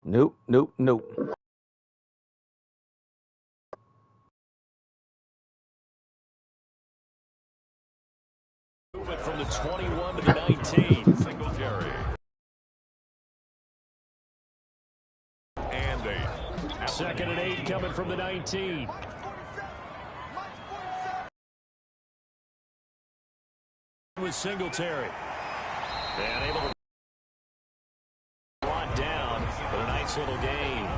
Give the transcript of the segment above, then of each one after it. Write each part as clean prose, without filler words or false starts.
Nope, nope, nope. Movement from the 21 to the 19. Singletary. And a 2nd and 8 coming from the 19. With Singletary. And able to brought down, but a nice little gain.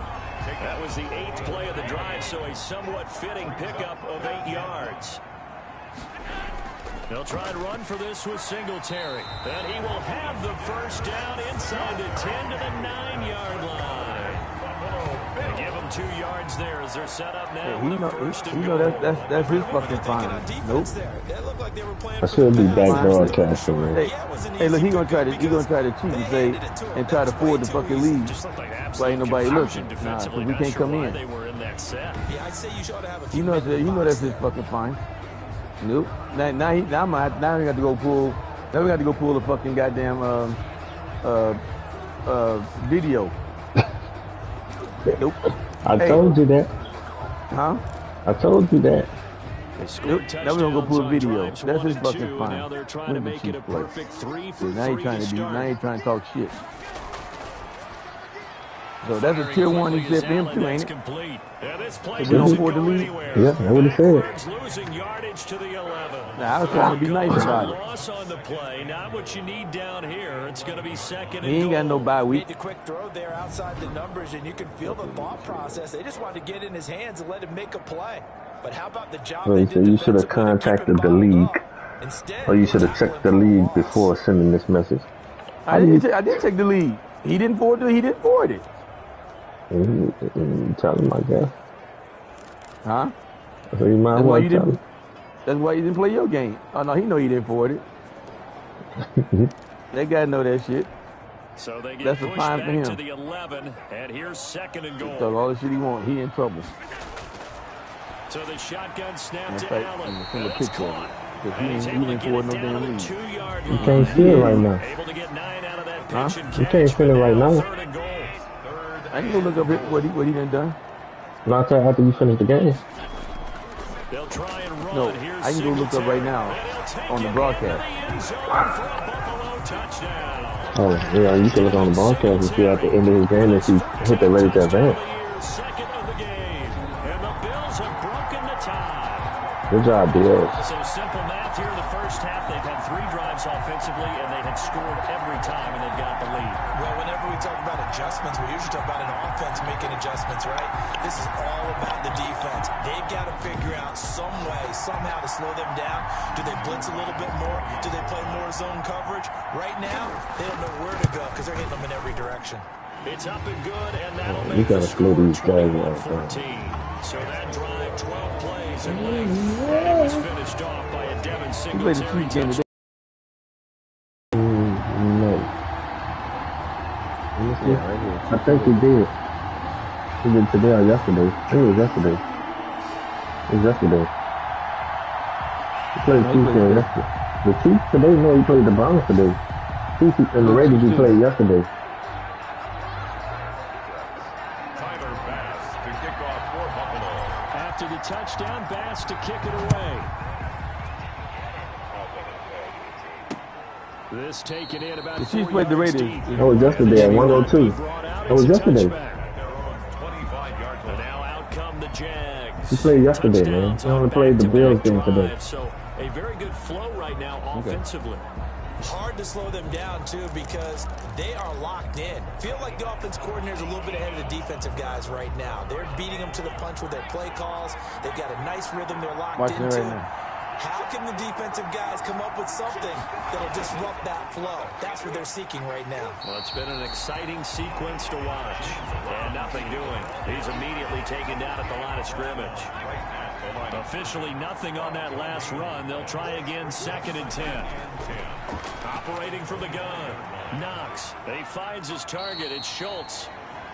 That was the 8th play of the drive, so a somewhat fitting pickup of 8 yards. They'll try and run for this with Singletary. And he will have the first down inside the 10 to the 9-yard line. They give him 2 yards there as they're set up now. That's his fucking fine. Nope. I should be back broadcasting, man. Hey, look, he gonna try to cheat and say and try to forward the fucking lead. Why ain't nobody looking? Nah, so we can't come in. You know that's his fucking fine. Nope. Now we got to go pull. Now we got to go pull the fucking goddamn video. Nope. I told you that. Huh? I told you that. Nope. Now we're gonna go pull a video. That's his fucking fine. Now they're trying to make it a perfect 3 for 3 now he trying to talk shit. So that's a tier 1 he said for him too, ain't it? If we don't afford the lead. Yeah, that's what he said. Losing yardage to the 11. Now I was trying to be nice about it. Loss on the play, not what you need down here. It's going to be 2nd and He ain't got no bye week. Made the quick throw there outside the numbers, and you can feel the thought process. They just wanted to get in his hands and let him make a play. But how about the job? Well, so you should have contacted the league, or you should have checked the league before sending this message. I did check the lead. He didn't forward it. He didn't forward it. Tell him, I guess. Huh? So you might want to tell him. That's why you didn't play your game. Oh no, he know he didn't forward it. They gotta know that shit. So they get that's a fine for him. To the 11, and here's 2nd and goal. So all the shit he want, he in trouble. So the shotgun snap that's to right. Allen. Send a picture of it. Because he didn't forward no damn lead. You can't see it right now. Able to get 9 out of that huh? pitch and you can't see it right now. I can go look up what he done. Not after you finish the game. They'll try and run. No, I can go look up right now on the broadcast. Oh, yeah, you can look on the broadcast and see at the end of his game if he hit the ready to advance. Good job, Bills. So simple math here in the first half. They've had 3 drives offensively, and they have scored every time, and they've got the lead. Well, whenever we talk about adjustments, we usually talk about an offense making adjustments, right? This is all about the defense. They've got to figure out some way, somehow to slow them down. Do they blitz a little bit more? Do they play more zone coverage? Right now, they don't know where to go because they're hitting them in every direction. It's up and good, and that'll make you gotta slow these guys out. So that drive, 12 plays in length, and it was finished off by a Devin Singletary touchdown. No. I think he did. He did today or yesterday. I think it was yesterday. It was yesterday. He played Chiefs yesterday. The Chiefs today? No, he played the Browns today. Chiefs and the Raiders he played yesterday. After the touchdown, Bass to kick it away. This taken in about the Chiefs played the Raiders. That was yesterday at 102. That was yesterday. Now out come the Jags. He played yesterday, man. He only played the Bills game today. So a very good flow right now offensively. Hard to slow them down, too, because they are locked in. Feel like the offense coordinator is a little bit ahead of the defensive guys right now. They're beating them to the punch with their play calls. They've got a nice rhythm they're locked into. How can the defensive guys come up with something that'll disrupt that flow? That's what they're seeking right now. Well, it's been an exciting sequence to watch. And nothing doing. He's immediately taken down at the line of scrimmage. Officially nothing on that last run. They'll try again, 2nd and 10. Operating from the gun. Knox. He finds his target. It's Schultz.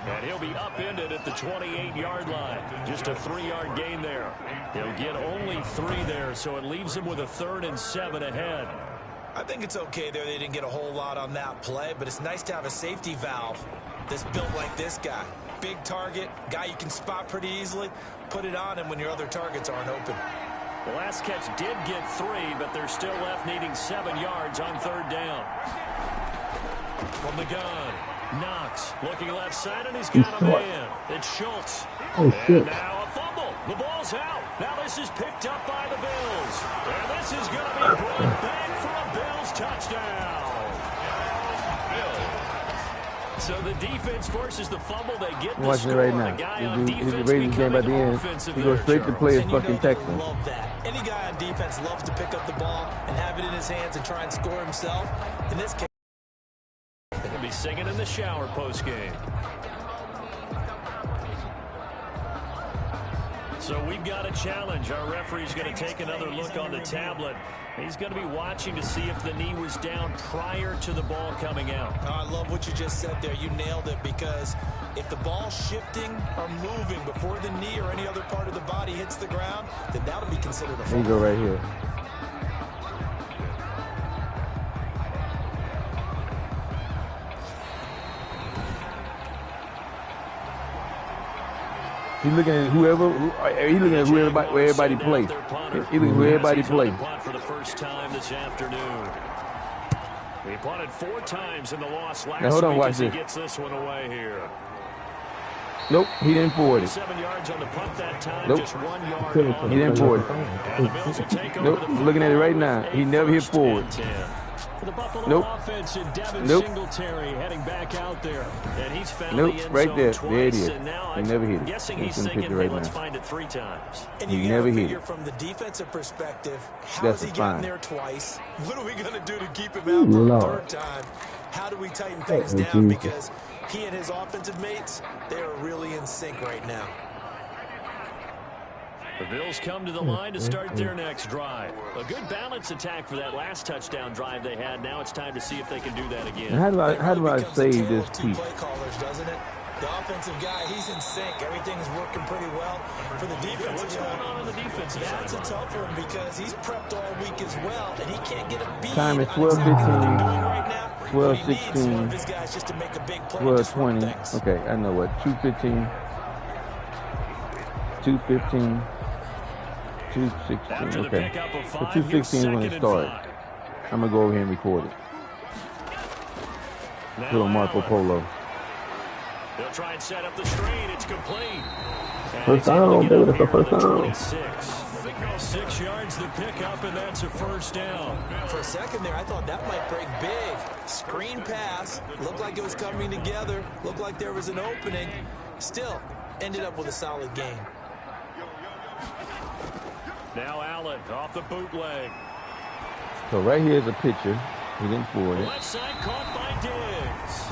And he'll be upended at the 28-yard line. Just a 3-yard gain there. He'll get only 3 there, so it leaves him with a 3rd and 7 ahead. I think it's okay there. They didn't get a whole lot on that play, but it's nice to have a safety valve. that's built like this guy. Big target, guy you can spot pretty easily. Put it on him when your other targets aren't open. The last catch did get 3, but they're still left needing 7 yards on 3rd down. From the gun, Knox looking left side, and he's got a man. It's Schultz. Oh, shit. And now a fumble. The ball's out. Now this is picked up by the Bills. And this is going to be brought back for a Bills touchdown. So the defense forces the fumble. They get the watching score. It right now. The guy on His defense Ravens game at the end. He goes straight to play his fucking Texans. Love that. Any guy on defense loves to pick up the ball and have it in his hands and try and score himself. In this case, he'll be singing in the shower post-game. So we've got a challenge. Our referee's going to take another look on the tablet. He's going to be watching to see if the knee was down prior to the ball coming out. Oh, I love what you just said there. You nailed it, because if the ball's shifting or moving before the knee or any other part of the body hits the ground, then that'll be considered a There you fumble. go right here. He's looking at whoever. He's looking at where everybody plays. He's looking where everybody plays. For the first time this afternoon. He punted 4 times in the loss last hold on, week watch as he this. gets this one away here. Nope, he didn't forward it. 7 yards on the punt that time, Nope. just 1 yard Couldn't on He didn't forward it. And the Bills will take over Nope, the I'm looking at it right now. He never hit first forward. and 10. For the Buffalo Nope. offense, and Devin Nope. Singletary heading back out there. And he's found Nope, the end right zone there. twice, There it is. and now He never hit I'm it. guessing That's he's in the thinking, picture hey, right let's now. find it 3 times. And He you never gotta hit figure it. from the defensive perspective, how That's is he a getting fine. there twice? What are we going to do to keep him out for a Lord. 3rd time? How do we tighten things Oh, down? Jesus. Because he and his offensive mates, they are really in sync right now. The Bills come to the line to start their next drive. A good balanced attack for that last touchdown drive they had. Now it's time to see if they can do that And again. how do It I really becomes a save tale this of two piece? play callers, doesn't it? The offensive guy, he's in sync. Everything's working pretty well. For the defensive What's guy, going on in the defensive side? that's a tough one, because he's prepped all week as well, and he can't get a beat Time is on 12, exactly what 15, they're doing right now. 12, What he needs 16, one of his guys just to make a big play and 12, disrupt 20. things. Okay, I know what. 2:15. 2:15. 2:16. After the Okay. pickup of So 5, 2:16 is when it started. I'm gonna go over here and record it. Put on Marco Polo. They'll try and set up the screen. It's complete. And First he's able down, to get baby, up that's the here to first the down. 26. 6 yards the pickup, and that's a 1st down. For a second there, I thought that might break big. Screen pass. Looked like it was coming together. Looked like there was an opening. Still, ended up with a solid game. Now Allen off the bootleg. So right here is a picture. He didn't forward it. Left side caught by Diggs.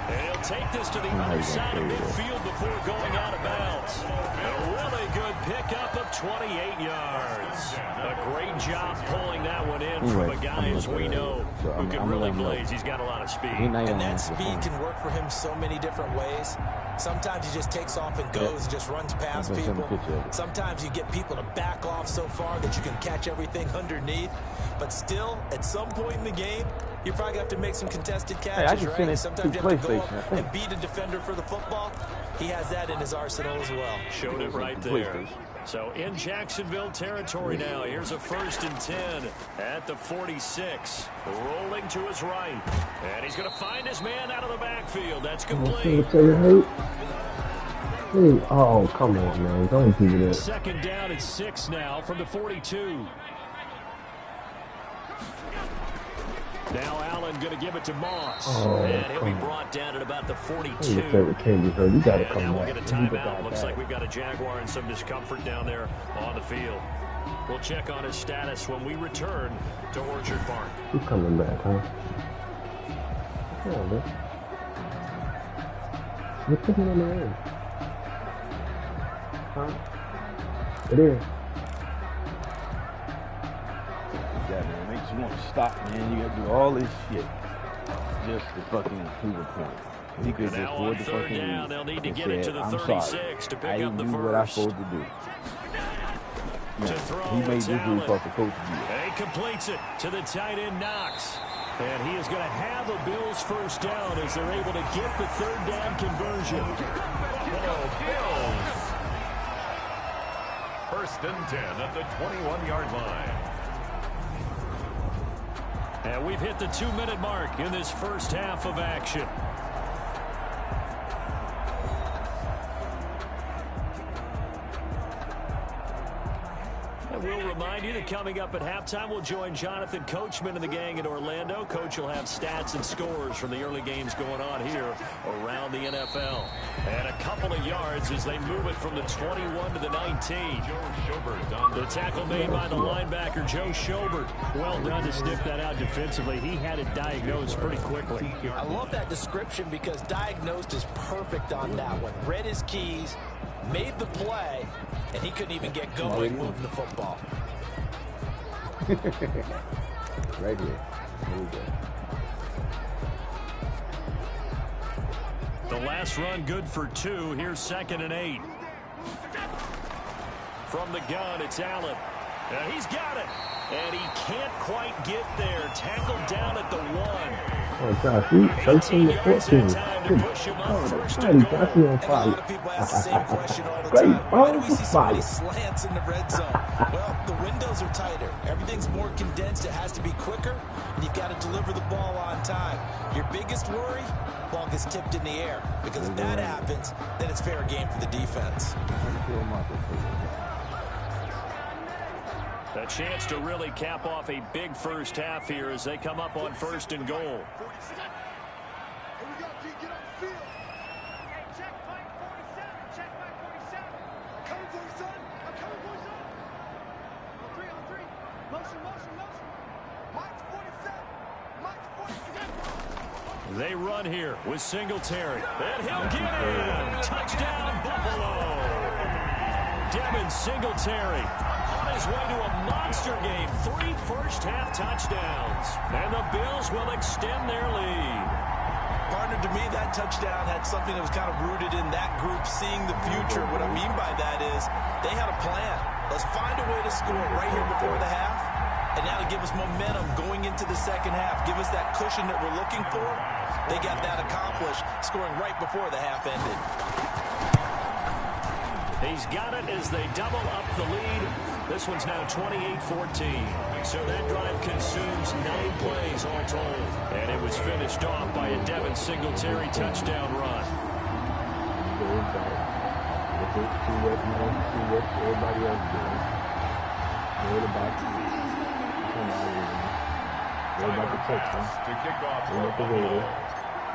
And he'll take this to the how other you side of gonna do midfield before going out of bounds. A really good pickup of 28 yards. A great job pulling that one in from a guy, as we know, who can really blaze. He's got a lot of speed. And that speed can work for him so many different ways. Sometimes he just takes off and goes and just runs past people. Sometimes you get people to back off so far that you can catch everything underneath. But still, at some point in the game, you're probably going to have to make some contested catches, just sent right? it Sometimes to you have to go PlayStation, I up think. and beat a defender for the football. He has that in his arsenal as well. Showed it right there. So in Jacksonville territory now. Here's a 1st and 10 at the 46. Rolling to his right. And he's going to find his man out of the backfield. That's complete. Hey, oh, come on, man. Don't do that. 2nd down and 6 now from the 42. Now Allen going to give it to Moss. And he'll be brought down at about the 42. Your favorite candy hurt. You gotta And come now we'll back. get a timeout. Looks like we've got a Jaguar and some discomfort down there on the field. We'll check on his status when we return to Orchard Park. You coming back, huh? Come on, man. You're putting on the end. Huh? It is. Yeah, man, it makes you want to stop, man. You got to do all this shit just to fucking prove a point. He could just Now on forward the 3rd fucking down, lead they'll need to and get it to said, the "I'm 36 sorry. to I pick up didn't the do what I first. supposed to do." To No, throw, he made it's this dude Allen. fuck the coach do it. And he completes it to the tight end Knox. And he is going to have a Bills first down as they're able to get the third down conversion. Bills. First and 10 at the 21-yard line. And we've hit the 2-minute mark in this first half of action. We'll remind you that coming up at halftime, we'll join Jonathan Coachman and the gang in Orlando. Coach will have stats and scores from the early games going on here around the NFL. And a couple of yards as they move it from the 21 to the 19. The tackle made by the linebacker, Joe Schobert. Well done to sniff that out defensively. He had it diagnosed pretty quickly. I love that description because diagnosed is perfect on that one. Read his keys, made the play, and he couldn't even get going moving the football. Right here. There we go. The last run good for 2. Here's 2nd and 8. From the gun, it's Allen. And he's got it. And he can't quite get there. Tackled down at the 1. Oh, gosh, he 13 to 14. Josh, he on fire. A lot of people ask the same question all the Great time. Why do we balls see of so many fire. slants in the red zone? Well, the windows are tighter. Everything's more condensed. It has to be quicker, and you've got to deliver the ball on time. Your biggest worry? Ball gets tipped in the air. Because if that happens, then it's fair game for the defense. A chance to really cap off a big first half here as they come up on 1st and goal. They run here with Singletary. And he'll get in. Touchdown, Buffalo. Devin Singletary on his way to a monster game. 3 first-half touchdowns. And the Bills will extend their lead. Partner, to me, that touchdown had something that was kind of rooted in that group seeing the future. What I mean by that is they had a plan. Let's find a way to score right here before the half. And now to give us momentum going into the second half. Give us that cushion that we're looking for. They got that accomplished, scoring right before the half ended. He's got it as they double up the lead. This one's now 28-14. So that drive consumes 9 plays all told. And it was finished off by a Devin Singletary touchdown run.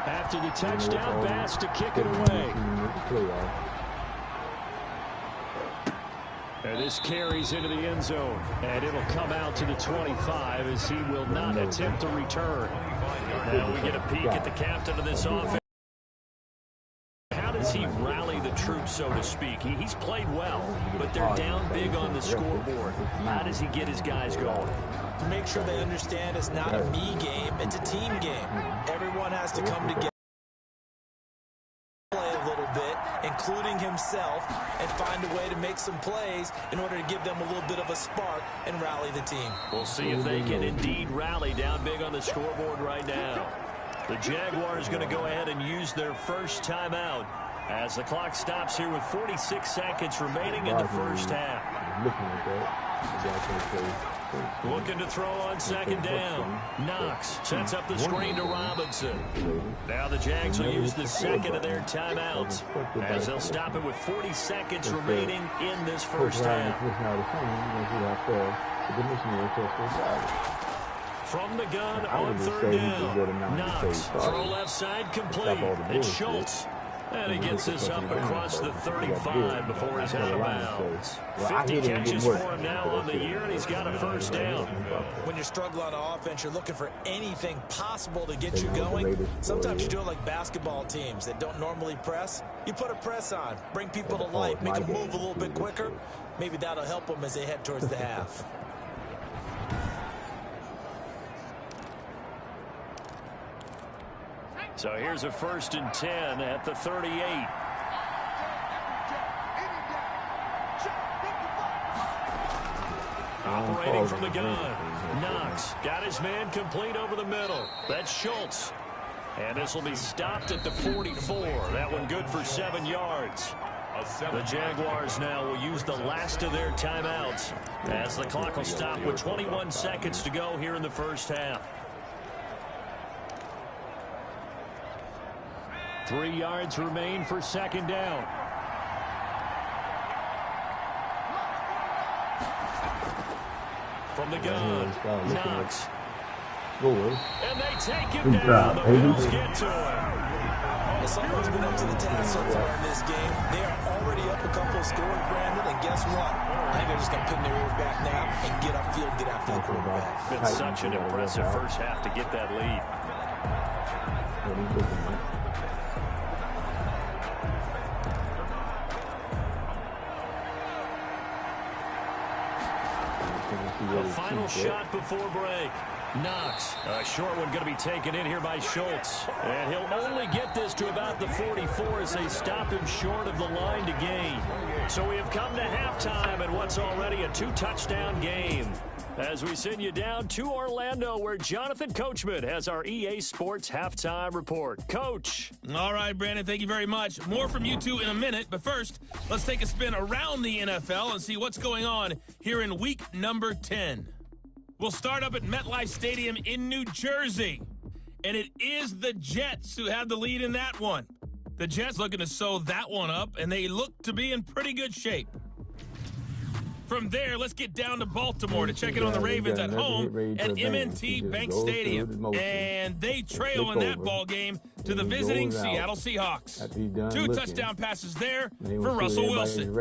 After the touchdown pass to kick it away. And this carries into the end zone. And it'll come out to the 25 as he will not attempt to return. Now we get a peek at the captain of this offense. How does he rally the troops, so to speak? He's played well, but they're down big on the scoreboard. How does he get his guys going? To make sure they understand it's not a me game, it's a team game. Everyone has to come together, play a little bit, including himself, and find a way to make some plays in order to give them a little bit of a spark and rally the team. We'll see if they can indeed rally down big on the scoreboard right now. The Jaguars going to go ahead and use their first timeout as the clock stops here with 46 seconds remaining in the first half. Looking to throw on 2nd down. Knox sets up the screen to Robinson. Now the Jags will use the 2nd of their timeouts as they'll stop it with 40 seconds remaining in this first half. From the gun on 3rd down. Knox, throw left side complete. It's Schultz. And he gets this up across the 35 before he's out of bounds. 50 catches for him now on the year, and he's got a first down. When you're struggling on offense, you're looking for anything possible to get you going. Sometimes you do it like basketball teams that don't normally press. You put a press on, bring people to life, make them move a little bit quicker. Maybe that'll help them as they head towards the half. So here's a 1st and 10 at the 38. Operating from the gun. Knox got his man complete over the middle. That's Schultz. And this will be stopped at the 44. That one good for 7 yards. The Jaguars now will use the last of their timeouts as the clock will stop with 21 seconds to go here in the first half. 3 yards remain for second down. From the gun, Knox. And they take him down. The Bills get to him. The Seahawks been up to the task so far in this game. They are already up a couple of scores, Brandon, and guess what? I think they're just going to pin their ears back now and get upfield, get after the quarterback. Been such an impressive first half to get that lead. The final shot before break. Knox, a short one going to be taken in here by Schultz. And he'll only get this to about the 44 as they stop him short of the line to gain. So we have come to halftime in what's already a 2-touchdown game. As we send you down to Orlando, where Jonathan Coachman has our EA Sports Halftime Report. Coach. All right, Brandon, thank you very much. More from you two in a minute, but first, let's take a spin around the NFL and see what's going on here in week number 10. We'll start up at MetLife Stadium in New Jersey, and it is the Jets who have the lead in that one. The Jets looking to sew that one up, and they look to be in pretty good shape. From there, let's get down to Baltimore to check in on the Ravens at home at M&T Bank Stadium. And they trail in that ball game to the visiting Seattle Seahawks. 2 touchdown passes there for Russell Wilson.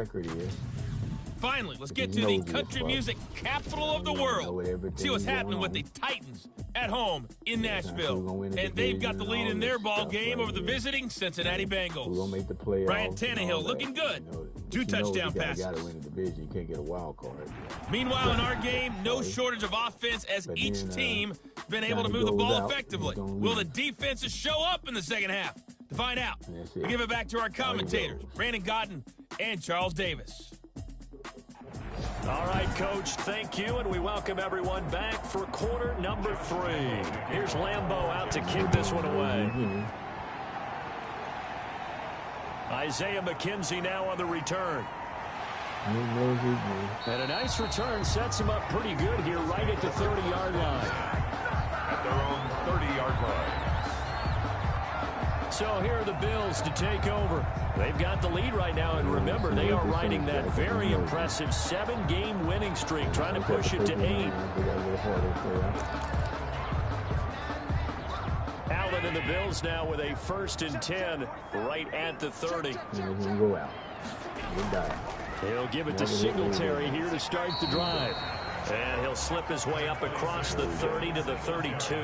Finally, let's get to the country music capital of the world. See what's happening with the Titans at home in Nashville. And they've got the lead in their ball game over the visiting Cincinnati Bengals. Ryan Tannehill looking good. 2 touchdown passes. Meanwhile, in our game, no shortage of offense as each team has been able to move the ball effectively. Will the defenses show up in the second half? To find out, we give it back to our commentators, Brandon Godden and Charles Davis. All right, Coach, thank you, and we welcome everyone back for quarter number 3. Here's Lambeau out to kick this one away. Isaiah McKenzie now on the return. And a nice return sets him up pretty good here right at the 30-yard line. At their own 30-yard line. So here are the Bills to take over. They've got the lead right now, and remember, they are riding that very impressive 7-game winning streak, trying to push it to 8. Allen and the Bills now with a 1st and 10 right at the 30. He'll give it to Singletary here to start the drive. And he'll slip his way up across the 30 to the 32.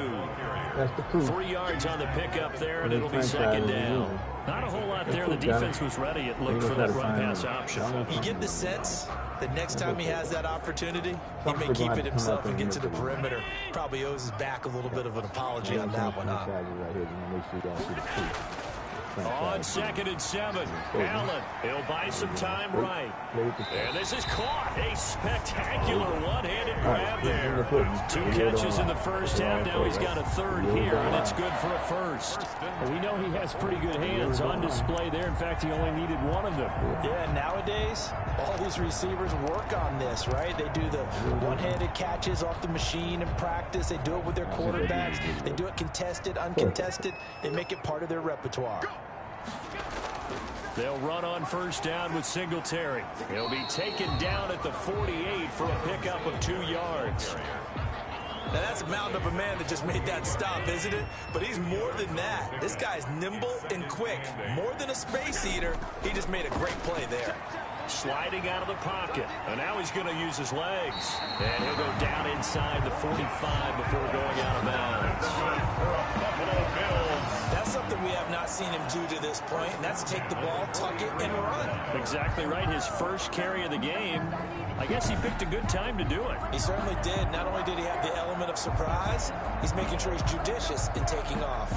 3 yards on the pickup there, and it'll be second down. Not a whole lot there. The defense was ready. It looked for that run-pass option. You get the sense that next time he has that opportunity, he may keep it himself and get to the perimeter. Probably owes his back a little bit of an apology on that one, huh? On 2nd and 7, Allen, he'll buy some time right. And this is caught. A spectacular one-handed grab there. 2 catches in the first half. Now he's got a 3rd here, and it's good for a 1st. We know he has pretty good hands on display there. In fact, he only needed one of them. Yeah, nowadays, all these receivers work on this, right? They do the one-handed catches off the machine in practice. They do it with their quarterbacks. They do it contested, uncontested. They make it part of their repertoire. They'll run on 1st down with Singletary. He'll be taken down at the 48 for a pickup of 2 yards. Now that's a mountain of a man that just made that stop, isn't it? But he's more than that. This guy's nimble and quick. More than a space eater, he just made a great play there. Sliding out of the pocket. And now he's going to use his legs. And he'll go down inside the 45 before going out of bounds. That's something we have not seen him do to this point, and that's take the ball, tuck it, and run. Exactly right. His first carry of the game. I guess he picked a good time to do it. He certainly did. Not only did he have the element of surprise, he's making sure he's judicious in taking off.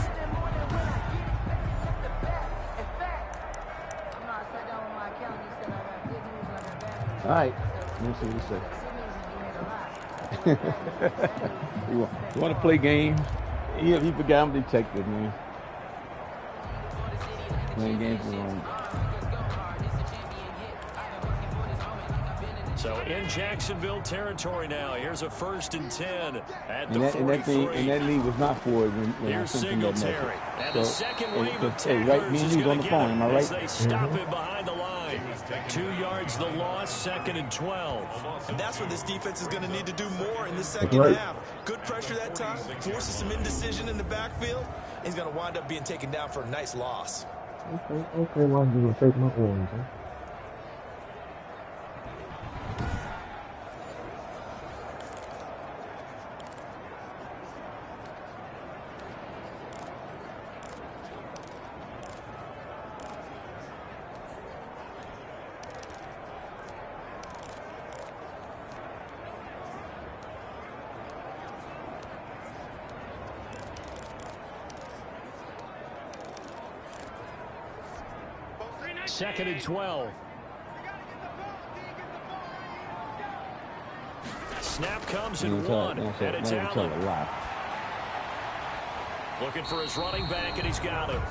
All right. Let me see what you say. You want to play games? Yeah, he forgot I'm detective, man. Playing games is wrong. So in Jacksonville territory now. Here's a 1st and 10 at the 43. And that lead was not for it when Here's I sent him that Singletary. message. And the second wave of hey, right, me and is he's on going the to phone, get am I him right? as they stop him behind the line. 2 yards the loss, 2nd and 12. And that's what this defense is going to need to do more in the second half. Good pressure that time, forces some indecision in the backfield. He's going to wind up being taken down for a nice loss. Okay, why are you going to take my orange, huh? Second and 12. Snap comes in 1, and it's Allen. Looking for his running back, and he's got him.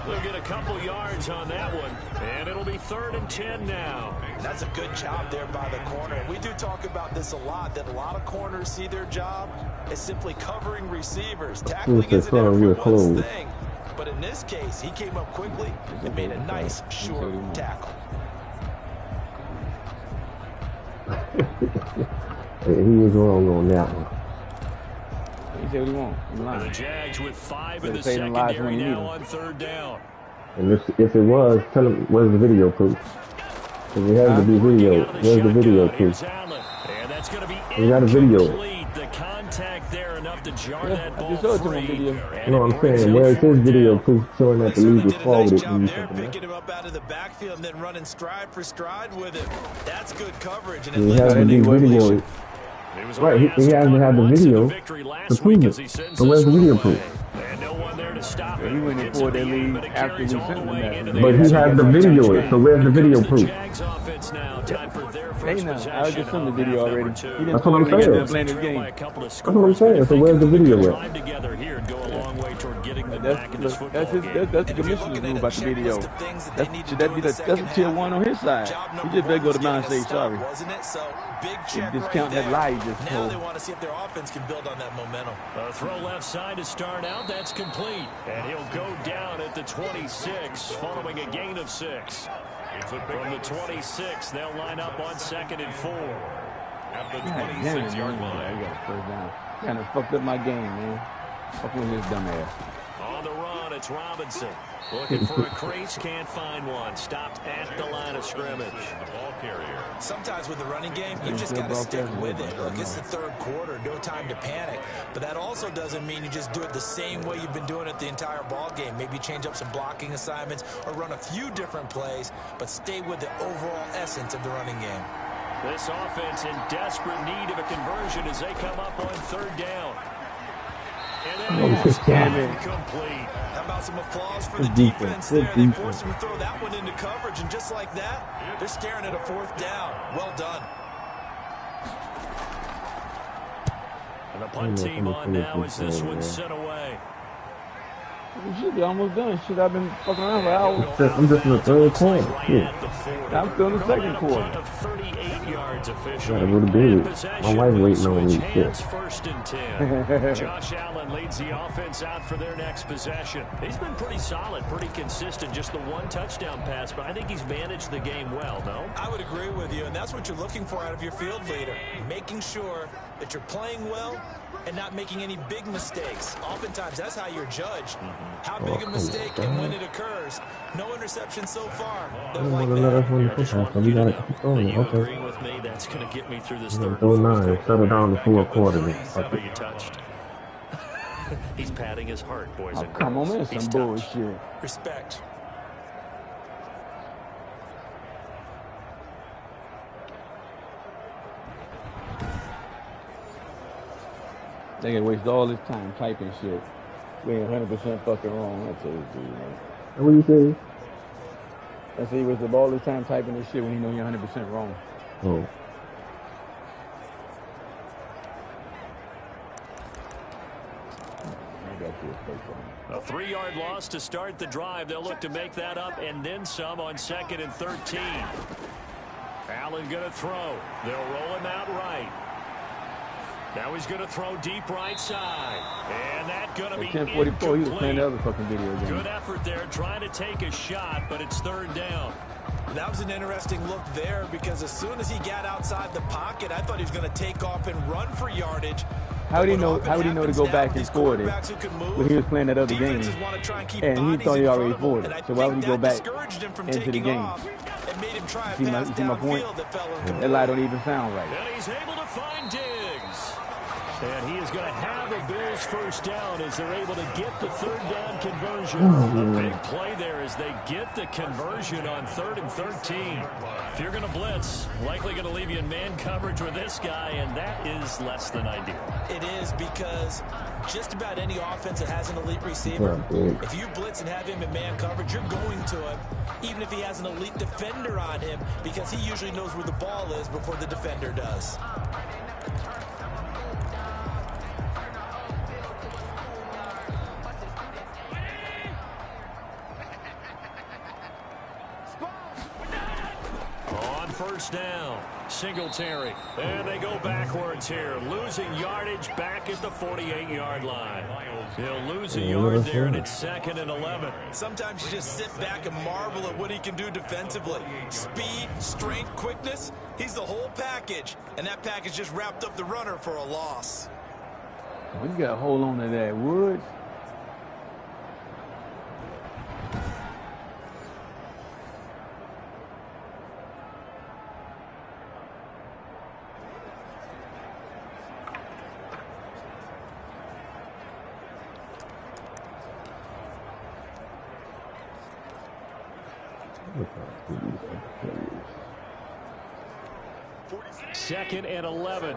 We'll get a couple yards on that one, and it'll be 3rd and 10 now. That's a good job there by the corner. We do talk about this a lot, that a lot of corners see their job as simply covering receivers. Tackling isn't everyone's thing. But in this case, he came up quickly and made a nice, short tackle. He was wrong on that one. He said what he wants. The Jags with 5 in the secondary now on 3rd down. And if it was, tell him where's the video proof. Because it has to be video. Where's the video proof? And that's going to be we got a video. The contact there enough to jar that ball free. You know what I'm saying? Where's his video proof showing that the league was forwarded? Picking him up out of the backfield and then running stride for stride with it. That's good coverage. And he has to be video. Right, he has to have the video to prove it. So where's the video proof? And no one there to stop it. He went in for that lead after we sent him that. But he has the video, so where's the video proof? Hey, now, I just sent the video already. That's what I'm saying. That's what I'm saying. So where's the video at? That's the commissioner's rule about the video. That's a tier 1 on his side. He just better go to mine and say sorry. Discount that lie you just told. Now they want to see if their offense can build on that momentum. A throw left side to start out. That's complete. And he'll go down at the 26 following a gain of 6. From the 26, they'll line up on 2nd and 4. At the 26-yard line. I got a 1st down. Kind of fucked up my game, man. Fuck with his dumb ass. On the run, it's Robinson. Looking for a crease, can't find one. Stopped at the line of scrimmage. The ball carrier. Sometimes with the running game, you just got to stick with it. Look, it's the 3rd quarter, no time to panic. But that also doesn't mean you just do it the same way you've been doing it the entire ball game. Maybe change up some blocking assignments or run a few different plays, but stay with the overall essence of the running game. This offense in desperate need of a conversion as they come up on 3rd down. And then complete. How about some applause for the defense there? They forced him to throw that one into coverage, and just like that, they're staring at a 4th down. Well done. And the punt team on now as this one's sent away. We should be almost done. Shit, I've been fucking around for hours. I'm just in the 3rd quarter. I'm still in the 2nd quarter. 38 yards officially. Gotta go to bed. My wife waiting on me. Shit. 1st and 10. Josh Allen leads the offense out for their next possession. He's been pretty solid, pretty consistent. Just the 1 touchdown pass, but I think he's managed the game well, no? I would agree with you, and that's what you're looking for out of your field leader. Making sure that you're playing well and not making any big mistakes. Oftentimes, that's how you're judged. How big a mistake and when it occurs. No interception so far. Don't like that. We got to keep going. You Okay. agree with me? That's going to get me through this 3rd. Go 9. Settle down the 4th quarter. You touched. He's patting his heart, boys and girls. Come on, man, some bullshit. Respect. They can waste all this time typing shit. We ain't 100% fucking wrong. That's it, dude, man. What do you say? I say he wasted all this time typing this shit when he know you're 100% wrong. Oh. A 3-yard loss to start the drive. They'll look to make that up and then some on 2nd and 13. Allen going to throw. They'll roll him out right. Now he's going to throw deep right side. And that's going to be 10:44. He was playing the other fucking video game. Good effort there, trying to take a shot, but it's 3rd down. That was an interesting look there because as soon as he got outside the pocket, I thought he was going to take off and run for yardage. How would he know to go back and score it when he was playing that other game? And he thought he already scored it. So why would he go back into the game? See my point? That lie don't even sound right. And he's able to find Diggs. And he is going to have a Bills first down as they're able to get the 3rd down conversion. A big play there as they get the conversion on 3rd and 13. If you're going to blitz, likely going to leave you in man coverage with this guy, and that is less than ideal. It is because just about any offense that has an elite receiver, if you blitz and have him in man coverage, you're going to him, even if he has an elite defender on him, because he usually knows where the ball is before the defender does. First down, Singletary, and they go backwards here, losing yardage back at the 48-yard line. He'll lose a yard there, and it's 2nd and 11. Sometimes you just sit back and marvel at what he can do defensively. Speed, strength, quickness, he's the whole package, and that package just wrapped up the runner for a loss. We got to hold on to that, Woods. Second and 11.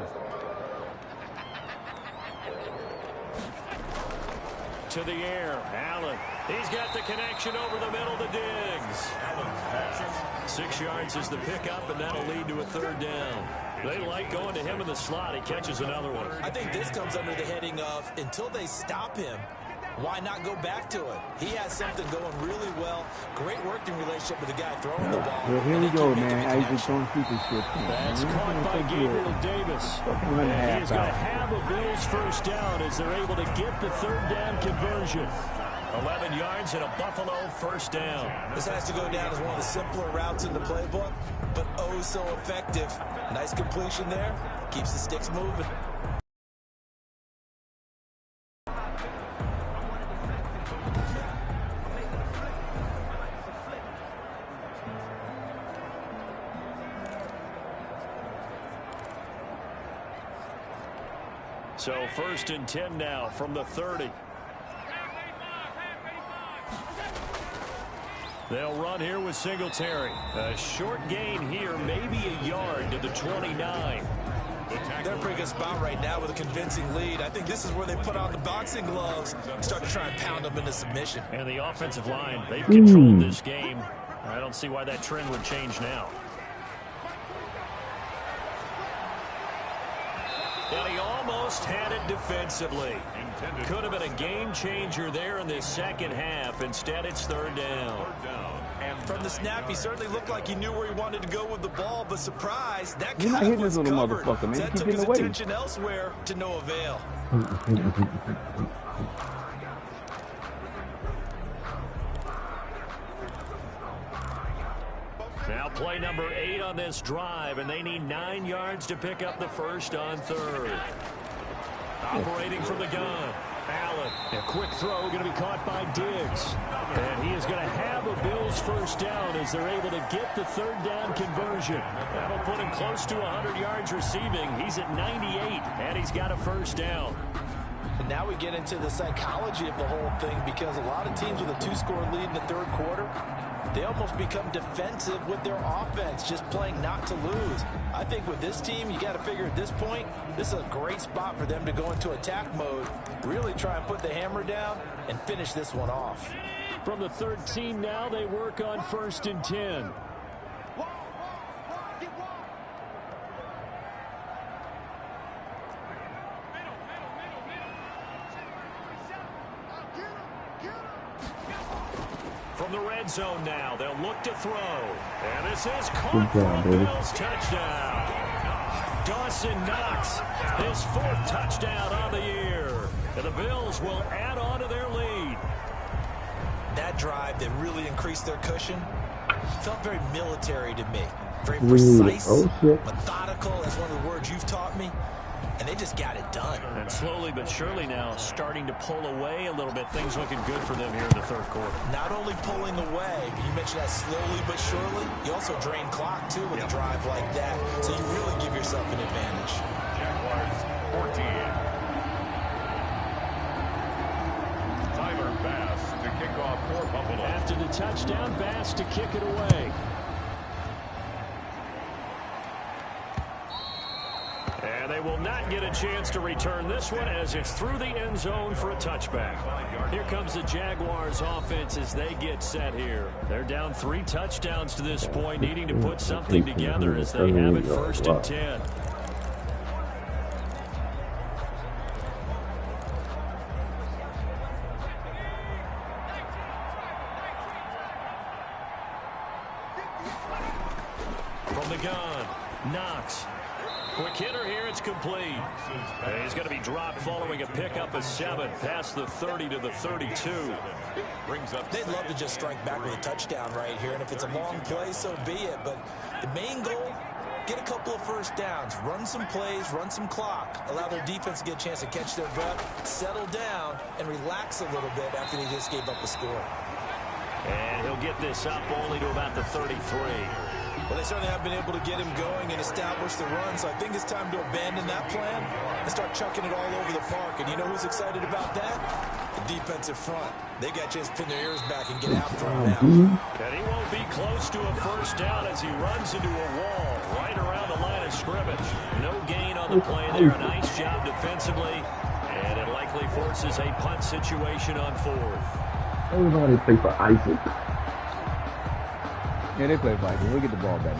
To the air, Allen. He's got the connection over the middle to Diggs. 6 yards is the pickup, and that'll lead to a 3rd down. They like going to him in the slot. He catches another one. I think this comes under the heading of until they stop him, why not go back to it? He has something going really well. Great working relationship with the guy throwing the ball. Well, here we go, man. I just don't keep this shit. That's caught by Gabriel Davis. And he's going to have a Bills first down as they're able to get the 3rd down conversion. 11 yards and a Buffalo first down. This has to go down as one of the simpler routes in the playbook, but oh so effective. Nice completion there. Keeps the sticks moving. So 1st and 10 now from the 30. They'll run here with Singletary. A short gain here, maybe a yard to the 29. They're in a pretty good spot right now with a convincing lead. I think this is where they put on the boxing gloves and start to try and pound them into submission. And the offensive line, they've controlled this game. I don't see why that trend would change now. And he almost had it defensively. Could have been a game changer there in this second half. Instead, it's 3rd down. And from the snap, he certainly looked like he knew where he wanted to go with the ball, but surprise, that You're not guy hitting was this little covered. motherfucker, man. So that Keep took getting his away. attention elsewhere to no avail. Now play number 8 on this drive, and they need 9 yards to pick up the first on 3rd. Operating from the gun, Allen. A quick throw going to be caught by Diggs. And he is going to have a Bills first down as they're able to get the 3rd down conversion. That'll put him close to 100 yards receiving. He's at 98, and he's got a first down. And now we get into the psychology of the whole thing, because a lot of teams with a 2-score lead in the 3rd quarter, they almost become defensive with their offense, just playing not to lose. I think with this team, you got to figure at this point, this is a great spot for them to go into attack mode, really try and put the hammer down and finish this one off. From the 13 now, they work on 1st and 10. the red zone now. They'll look to throw. And this is caught for a Bills touchdown. Dawson Knox, his 4th touchdown on the year. And the Bills will add on to their lead. That drive that really increased their cushion felt very military to me. Very precise, methodical. That's one of the words you've taught me. And they just got it done. And slowly but surely now starting to pull away a little bit. Things looking good for them here in the 3rd quarter. Not only pulling away, but you mentioned that slowly but surely. You also drain clock, too, with a drive like that. So you really give yourself an advantage. Jaguars 14. Tyler Bass to kick off for Buffalo. After the touchdown, Bass to kick it away. And they will not get a chance to return this one as it's through the end zone for a touchback. Here comes the Jaguars offense as they get set here. They're down 3 touchdowns to this point, needing to put something together as they have it 1st and 10. From the gun, Knox. Quick hitter here, it's complete. And he's going to be dropped following a pickup of 7 past the 30 to the 32. They'd love to just strike back with a touchdown right here, and if it's a long play, so be it. But the main goal, get a couple of first downs, run some plays, run some clock, allow their defense to get a chance to catch their breath, settle down, and relax a little bit after they just gave up a score. And he'll get this up only to about the 33. Well, they certainly have been able to get him going and establish the run, so I think it's time to abandon that plan and start chucking it all over the park. And you know who's excited about that? The defensive front. They got a chance to pin their ears back and get after him now. And he won't be close to a first down as he runs into a wall right around the line of scrimmage. No gain on the play there. A nice job defensively, and it likely forces a punt situation on 4th. Everybody play for Isaac. Yeah, they play Vikings. We'll get the ball back.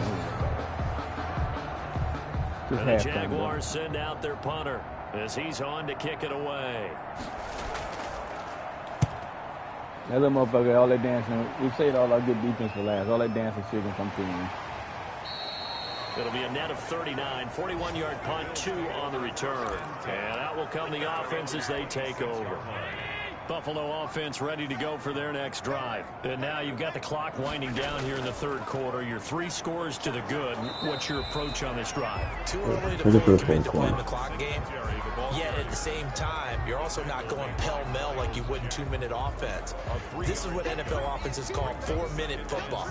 And the Jaguars send out their punter as he's on to kick it away. That little motherfucker, all that dancing. We've saved all our good defense for last. All that dancing shit can come through. It'll be a net of 39, 41-yard punt, 2 on the return. And out will come the offense as they take over. Buffalo offense ready to go for their next drive. And now you've got the clock winding down here in the 3rd quarter. Your 3 scores to the good. What's your approach on this drive? Too early to fully commit to playing the clock game. Yet at the same time, you're also not going pell-mell like you would in 2-minute offense. This is what NFL offenses call 4-minute football.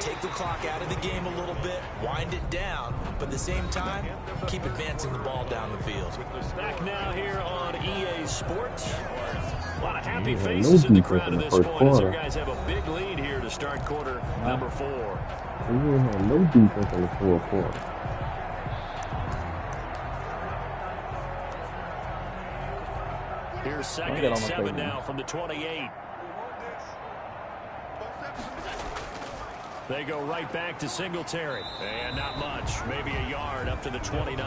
Take the clock out of the game a little bit, wind it down, but at the same time, keep advancing the ball down the field. Back now here on EA Sports. A lot of happy faces in the crowd at this point as their guys have a big lead here to start quarter number 4. We didn't have no defense in the 4th quarter. Here's 2nd and 7 now from the 28. They go right back to Singletary. And not much. Maybe a yard up to the 29.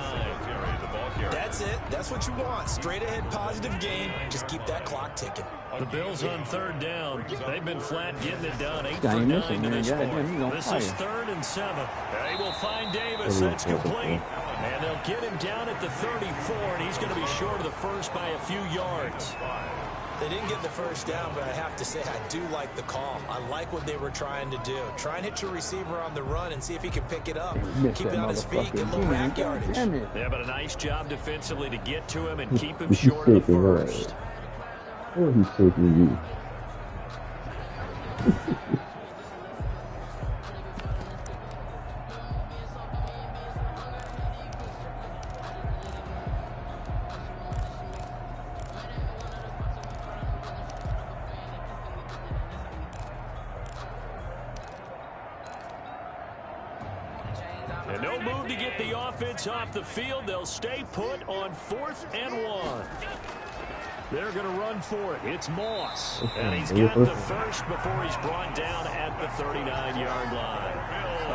That's it. That's what you want. Straight ahead positive gain. Just keep that clock ticking. The Bills on 3rd down. They've been flat getting it done. 8 for 9 to this point. This is 3rd and 7. They will find Davis. That's complete. And they'll get him down at the 34, and he's going to be short of the first by a few yards. They didn't get the first down, but I have to say I do like the call. I like what they were trying to do. Try and hit your receiver on the run and see if he can pick it up. Keep it on his feet, get a little back yardage. Yeah, but a nice job defensively to get to him and keep him short of the first. Oh, he's taking you. And no move to get the offense off the field. They'll stay put on 4th and 1. They're going to run for it. It's Moss. And he's got the first before he's brought down at the 39-yard line.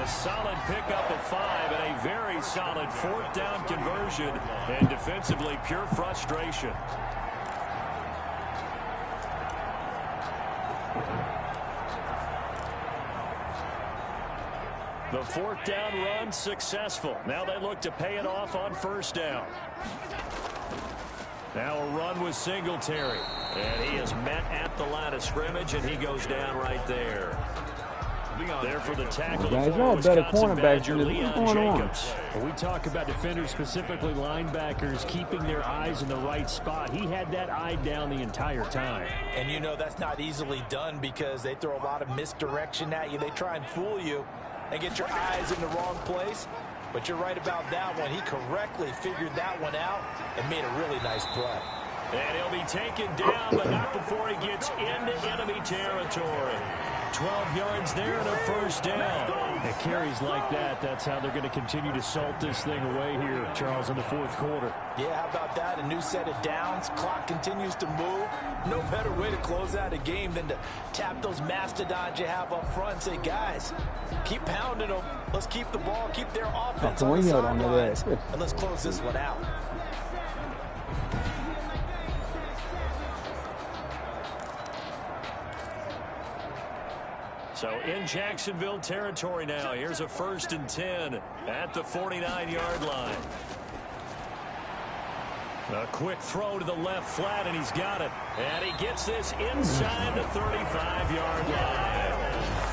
A solid pickup of 5 and a very solid 4th down conversion. And defensively, pure frustration. The fourth down run successful. Now they look to pay it off on first down. Now a run with Singletary. And he is met at the line of scrimmage, and he goes down right there. There for the tackle. Guys, y'all better cornerbacks than this. What's going on? Well, we talk about defenders, specifically linebackers, keeping their eyes in the right spot. He had that eye down the entire time. And you know that's not easily done because they throw a lot of misdirection at you. They try and fool you and get your eyes in the wrong place. But you're right about that one. He correctly figured that one out and made a really nice play. And he'll be taken down, but not before he gets into enemy territory. 12 yards there and a first down. And carries like that, that's how they're going to continue to salt this thing away here, Charles, in the fourth quarter. Yeah, how about that? A new set of downs. Clock continues to move. No better way to close out a game than to tap those mastodons you have up front and say, guys, keep pounding them. Let's keep the ball, keep their offense on the sidelines, and let's close this one out. So in Jacksonville territory now. Here's a 1st and 10 at the 49-yard line. A quick throw to the left flat, and he's got it. And he gets this inside the 35-yard line.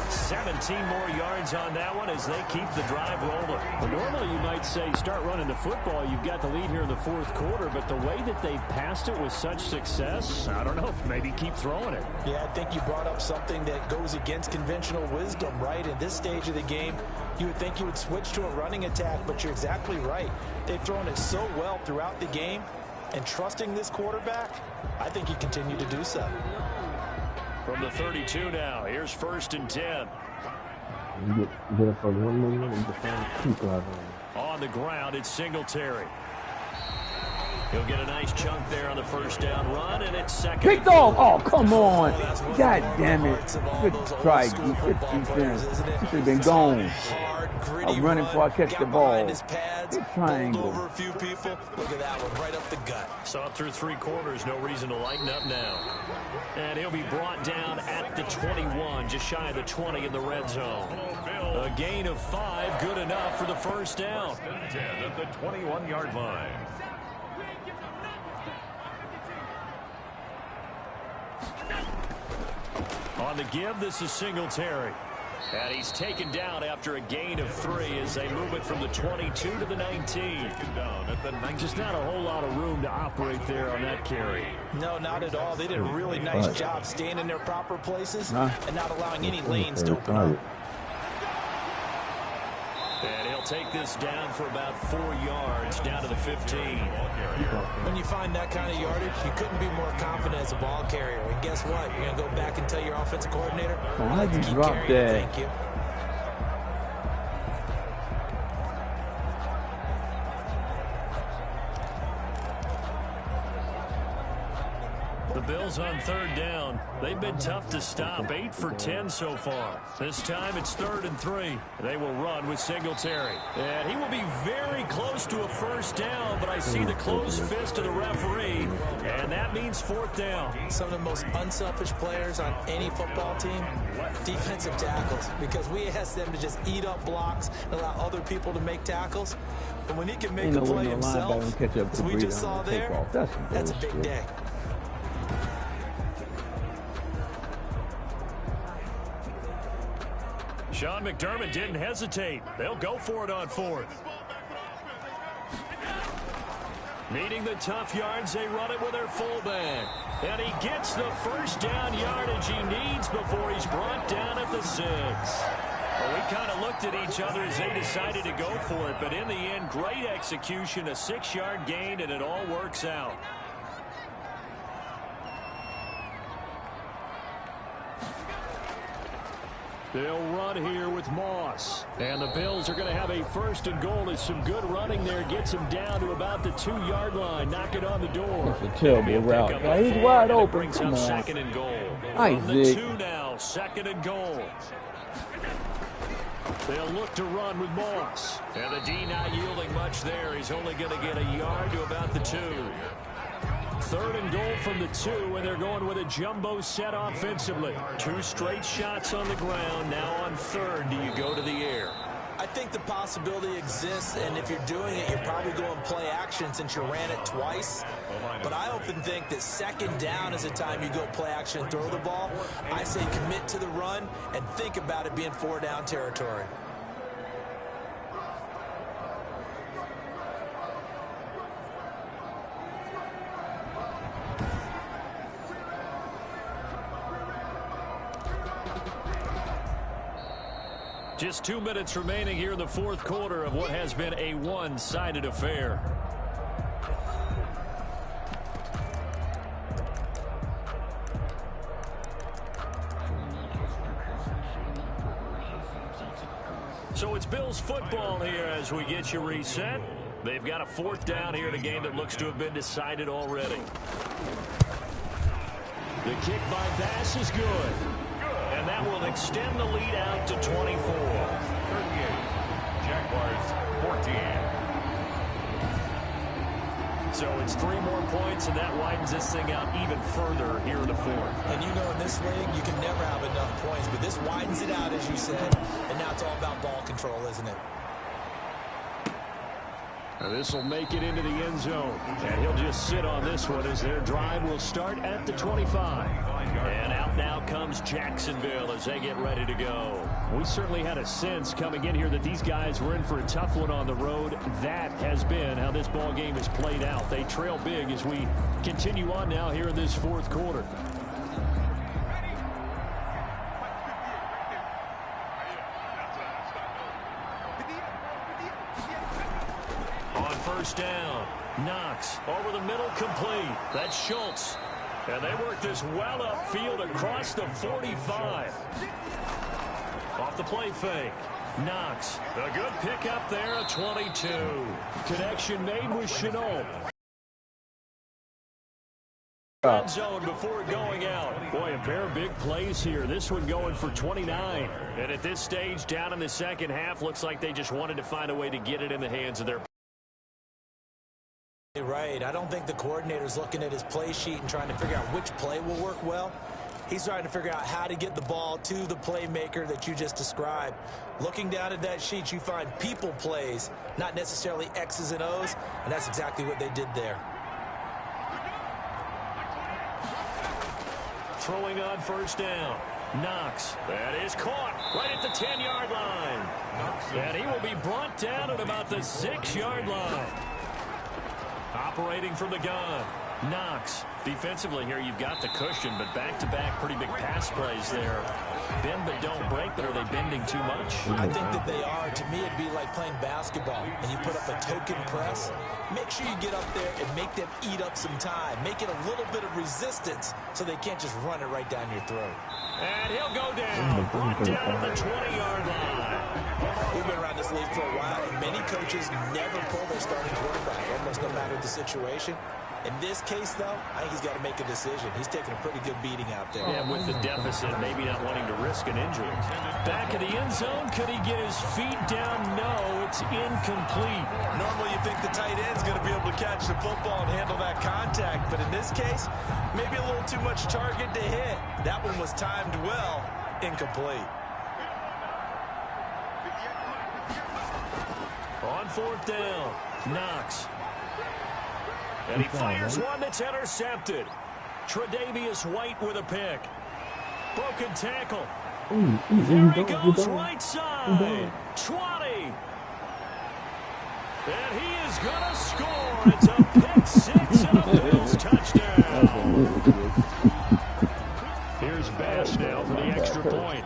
17 more yards on that one as they keep the drive rolling. Well, normally you might say start running the football. You've got the lead here in the fourth quarter, but the way that they've passed it with such success, I don't know, maybe keep throwing it. Yeah, I think you brought up something that goes against conventional wisdom, right? In this stage of the game, you would think you would switch to a running attack, but you're exactly right. They've thrown it so well throughout the game, and trusting this quarterback, I think you continue to do so. From the 32 now, here's 1st and 10. Get up for 1 more minute and just keep driving. On the ground, it's Singletary. He'll get a nice chunk there on the first down run, and it's second. Picked off! Oh, come on! God damn it. Good strike. Good defense. He should have been gone. I'm running before I catch the ball. Good triangle. Over a few people. Look at that one, right up the gut. So up through 3 quarters, no reason to lighten up now. And he'll be brought down at the 21, just shy of the 20 in the red zone. A gain of 5, good enough for the first down. 10 at the 21-yard line. On the give, this is Singletary. And he's taken down after a gain of 3 as they move it from the 22 to the 19. Just not a whole lot of room to operate there on that carry. No, not at all. They did a really nice job staying in their proper places and not allowing any lanes to open up. And he'll take this down for about 4 yards, down to the 15. When you find that kind of yardage, you couldn't be more confident as a ball carrier. And guess what? You're going to go back and tell your offensive coordinator, I'd like to keep carrying it. Thank you. The Bills on 3rd down. They've been tough to stop. 8 for 10 so far. This time it's 3rd and 3. They will run with Singletary. And he will be very close to a first down, but I see the closed fist of the referee, and that means 4th down. Some of the most unselfish players on any football team, defensive tackles, because we ask them to just eat up blocks and allow other people to make tackles. But when he can make a play himself, as we just saw there, that's a big day. Sean McDermott didn't hesitate. They'll go for it on 4th. Needing the tough yards, they run it with their fullback. And he gets the first down yardage he needs before he's brought down at the 6. Well, we kind of looked at each other as they decided to go for it, but in the end, great execution, a 6-yard gain, and it all works out. They'll run here with Moss. And the Bills are going to have a 1st and goal. There's some good running there. Gets him down to about the 2-yard line. Knock it on the door. It's a terrible route. Yeah, he's wide open. Come on. 2nd and goal. Nice, From the 2 now, 2nd and goal. They'll look to run with Moss. And the D not yielding much there. He's only going to get a yard to about the 2. 3rd and goal from the 2, and they're going with a jumbo set offensively. 2 straight shots on the ground. Now on 3rd, do you go to the air? think the possibility exists, and if you're doing it, you're probably going play action since you ran it twice. But I often think that second down is the time you go play action and throw the ball. I say commit to the run and think about it being 4-down territory. Just 2 minutes remaining here in the fourth quarter of what has been a one-sided affair. So it's Bills football here as we get you reset. They've got a 4th down here in a game that looks to have been decided already. The kick by Bass is good. And that will extend the lead out to 24. 38. Jaguars 14. So it's 3 more points, and that widens this thing out even further here in the fourth. And you know in this league, you can never have enough points, but this widens it out, as you said, and now it's all about ball control, isn't it? This will make it into the end zone, and he'll just sit on this one as their drive will start at the 25. And out now comes Jacksonville as they get ready to go. We certainly had a sense coming in here that these guys were in for a tough one on the road. That has been how this ball game has played out. They trail big as we continue on now here in this fourth quarter. On first down, Knox over the middle, complete. That's Schultz. And they work this well upfield across the 45. Off the play fake. Knox. A good pickup there at 22. Connection made with Shenault. Red zone before going out. Boy, a pair of big plays here. This one going for 29. And at this stage, down in the second half, looks like they just wanted to find a way to get it in the hands of their. Right. I don't think the coordinator's looking at his play sheet and trying to figure out which play will work well. He's trying to figure out how to get the ball to the playmaker that you just described. Looking down at that sheet, you find people plays, not necessarily X's and O's, and that's exactly what they did there. Throwing on first down. Knox. That is caught right at the 10-yard line. And he will be brought down at about the 6-yard line. Operating from the gun. Knox. Defensively here, you've got the cushion, but back-to-back pretty big pass plays there. Bend but don't break, but are they bending too much? I think that they are. To me, it'd be like playing basketball, and you put up a token press. Make sure you get up there and make them eat up some time. Make it a little bit of resistance so they can't just run it right down your throat. And he'll go down. Brought down at the 20-yard line. We've been around this league for a while, and many coaches never pull their starting quarterback, almost no matter the situation. In this case, though, I think he's got to make a decision. He's taking a pretty good beating out there. Yeah, with the deficit, maybe not wanting to risk an injury. Back of the end zone, could he get his feet down? No, it's incomplete. Normally you think the tight end's going to be able to catch the football and handle that contact, but in this case, maybe a little too much target to hit. That one was timed well, incomplete. On fourth down, Knox. And he fires one that's intercepted. Tre'Davious White with a pick. Broken tackle. There he goes, right side. 20. And he is going to score. It's a pick six and a Bills touchdown. Here's Bass now for the extra point.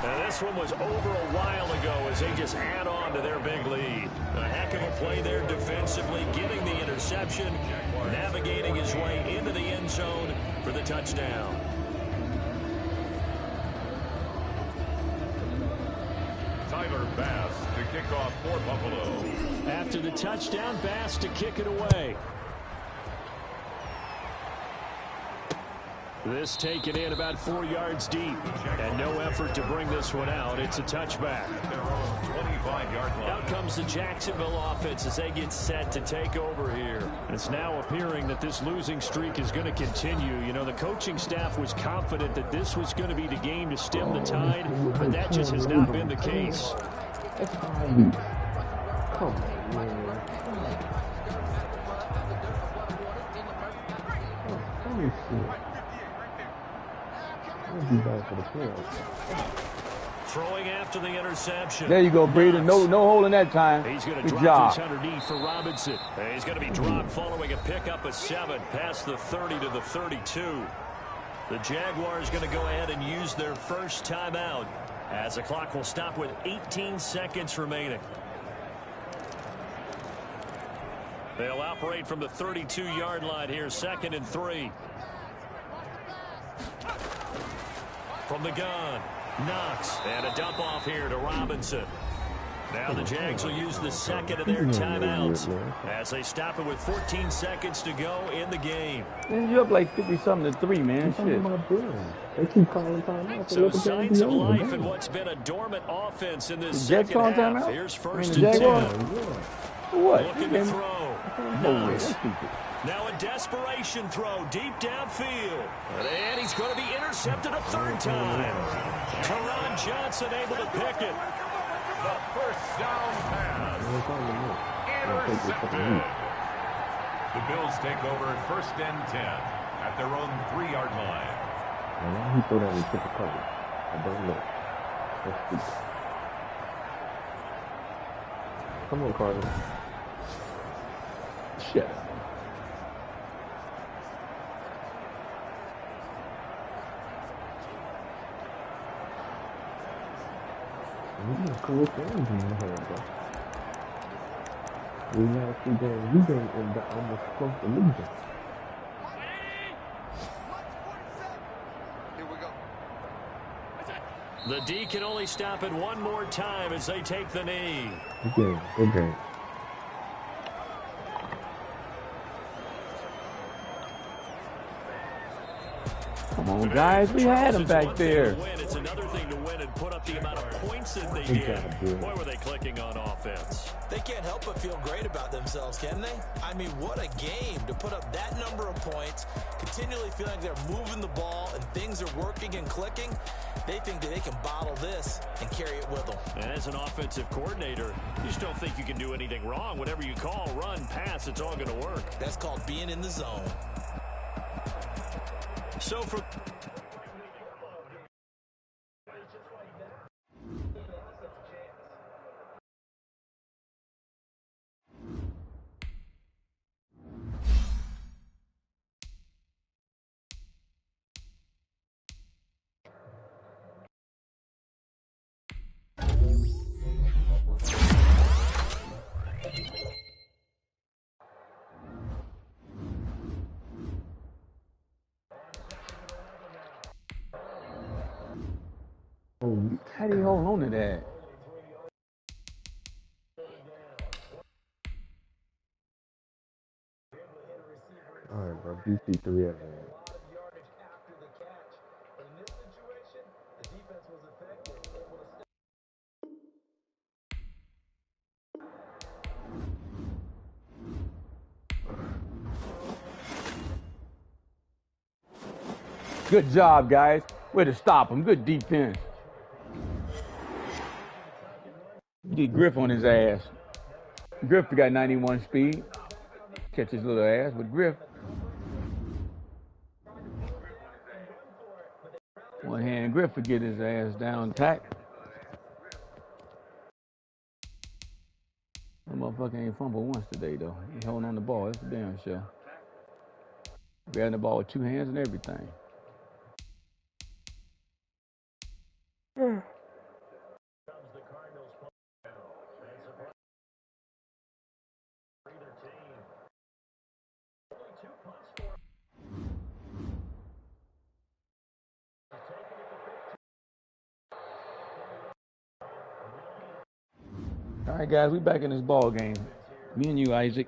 And this one was over a while ago as they just add on to their big lead. A heck of a play there defensively, getting the interception, navigating his way into the end zone for the touchdown. Tyler Bass to kick off for Buffalo. After the touchdown, Bass to kick it away. This taken in about 4 yards deep, and no effort to bring this one out. It's a touchback. 5-yard line. Out comes the Jacksonville offense as they get set to take over here. And it's now appearing that this losing streak is going to continue. You know, the coaching staff was confident that this was going to be the game to stem the tide, but that just has not been the case. Come on, man. Throwing after the interception. There you go, Breeder. No holding that time. He's going to Good drop job. this underneath for Robinson. He's going to be dropped following a pickup of 7 past the 30 to the 32. The Jaguars going to go ahead and use their first timeout as the clock will stop with 18 seconds remaining. They'll operate from the 32-yard line here, 2nd and 3. From the gun, Knox, and a dump off here to Robinson. Now the Jags will use the second of their timeouts as they stop it with 14 seconds to go in the game. Man, you're up like 50-something to 3, man. Shit. They keep calling timeout. So signs of life in what's been a dormant offense in this second half. Here's 1st and 10. What? Looking to throw. Nice. Now a desperation throw deep downfield. And he's going to be intercepted a 3rd time. Teron Johnson able to pick it. The first down pass. Intercepted. The Bills take over 1st and 10 at their own 3-yard line. Why he throw that in triple coverage? I don't know. That's stupid. Come on, Carter. Shit. We got cool things in here, bro. We got to see that we didn't end up almost close to losing. The D can only stop it one more time as they take the knee. Okay. Come on, guys. We had them back there. It's another thing to win and put up the amount of points that they did. Boy, were they clicking on offense. They can't help but feel great about themselves, can they? I mean, what a game to put up that number of points, continually feeling like they're moving the ball and things are working and clicking. They think that they can bottle this and carry it with them. And as an offensive coordinator, you just don't think you can do anything wrong. Whatever you call, run, pass, it's all going to work. That's called being in the zone. So for... How do you hold on to that? All right, bro. BC3 at hand. Good job, guys. Way to stop him. Good defense. Get Griff on his ass. Griff got 91 speed. Catch his little ass, but Griff. One hand Griff will get his ass down tight. That motherfucker ain't fumbled once today, though. He holding on the ball. That's a damn show. Grabbing the ball with 2 hands and everything. All right, guys, we back in this ball game. Me and you, Isaac.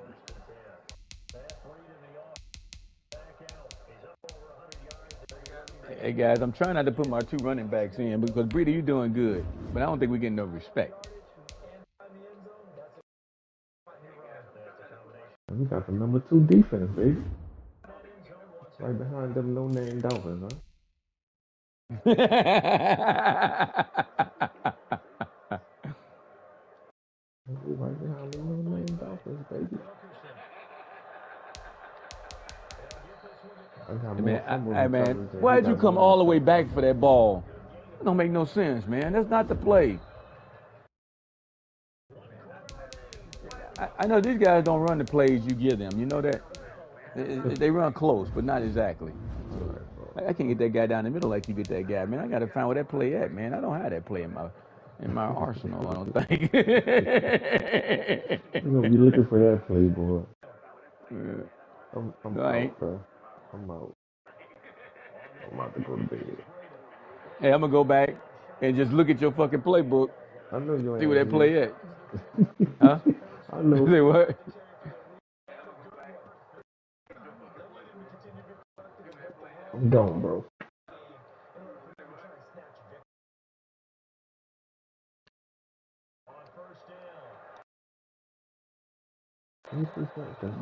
Hey, guys, I'm trying not to put my 2 running backs in because, Breeder, you're doing good. But I don't think we're getting no respect. You got the number 2 defense, baby. Right behind them no-name Dolphins, huh? Right behind them no-name Dolphins, baby. Hey, man, why'd you come all the way back for that ball? That don't make no sense, man. That's not the play. I know these guys don't run the plays you give them. You know that? They run close, but not exactly. I can't get that guy down the middle like you get that guy, man. I got to find where that play at, man. I don't have that play in my arsenal, I don't think. You're going to be looking for that play, boy. I'm right. out, bro. I'm out. I'm about to go to bed. Hey, I'm going to go back and just look at your fucking playbook. I know you ain't. See where that play at. Huh? I know. Say what? I'm gone, bro.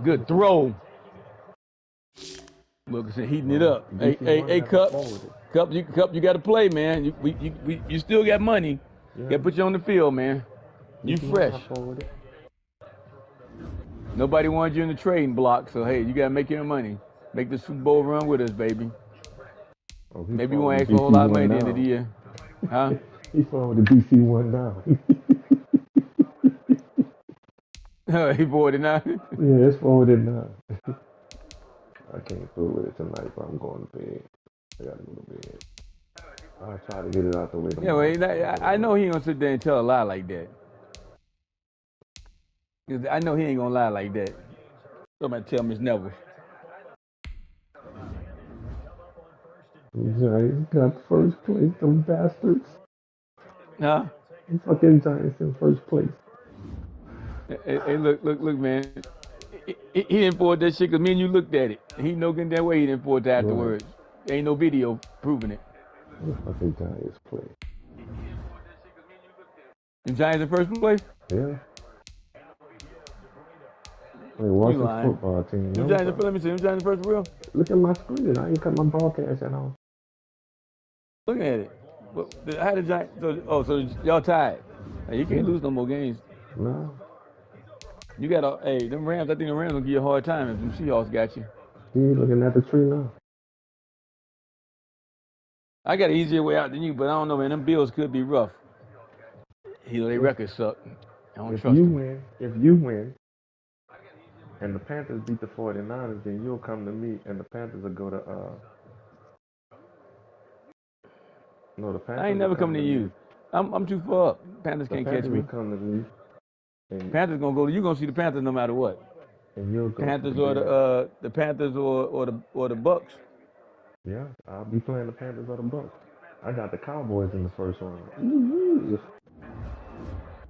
Good throw. Wilkerson heating it up. Hey, Cup, you got to play, man. You still got money. Yeah. Got to put you on the field, man. You fresh. Nobody wanted you in the trading block, so hey, you got to make your money. Make the Super Bowl run with us, baby. Oh, maybe you won't ask for a whole lot of money at the end of the year. Huh? He's falling with the DC one now. He forward it now? Yeah, it's forwarded now. I can't fool with it tonight, but I'm going to bed. I got to go to bed. I'll try to get it out the way tomorrow. Yeah, well, I know he ain't going to sit there and tell a lie like that. I know he ain't going to lie like that. Somebody tell Miss Neville. Giants got first place, them bastards. Huh? The fucking Giants in first place. Hey, look, man. He didn't forward that shit because me and you looked at it. He know good that way he didn't forward it afterwards. Right. Ain't no video proving it. The fucking Giants play. The Giants in first place? Yeah. Wait, watch the football team. The Giants, let me see. The Giants in first for real? Look at my screen. I ain't cut my broadcast at all. Look at it. How the Giants? So y'all tied. Hey, you can't lose no more games. No. You got them Rams. I think the Rams will give you a hard time if them Seahawks got you. You looking at the tree now? I got an easier way out than you, but I don't know, man. Them Bills could be rough. Their records suck. I don't trust them. If you win, and the Panthers beat the 49ers, then you'll come to me, and the Panthers will go to No, the Panthers. I ain't never coming to you. I'm too far up. Panthers can't catch me. Come to me. Panthers gonna go. You gonna see the Panthers no matter what. And you'll go Panthers or the Panthers or the Bucks. Yeah, I'll be playing the Panthers or the Bucks. I got the Cowboys in the first round.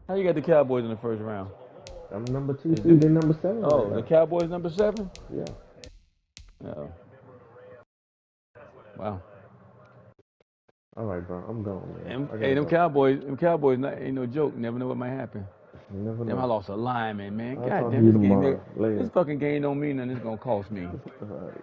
How you got the Cowboys in the first round? I'm number 2 seed. They're number 7. Oh, right, the Cowboys number 7? Yeah. Oh. Wow. All right, bro. I'm gone, man. Hey, them Cowboys ain't no joke. Never know what might happen. You never know. Damn, I lost a lineman, man. God damn, this fucking game don't mean nothing. It's gonna cost me. All right.